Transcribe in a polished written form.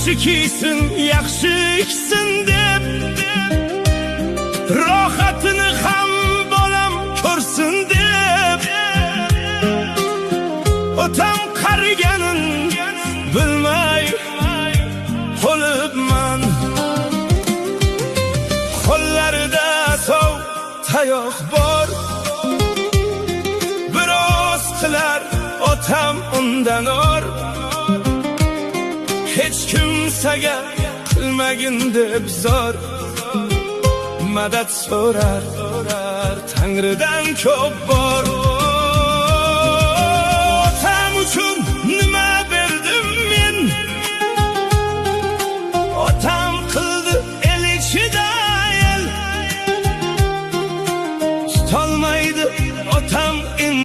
yaxshi kiysin, yaxshi ichsin deb, rohatini ham bolam ko'rsin deb, otam qariganin bilmay qolibman. Qo'llarida sov tayoq bor, biroz qilar otam undan or. Hech kimsaga qilmagin deb zor, madad so'rar Tangridan ko'p bor.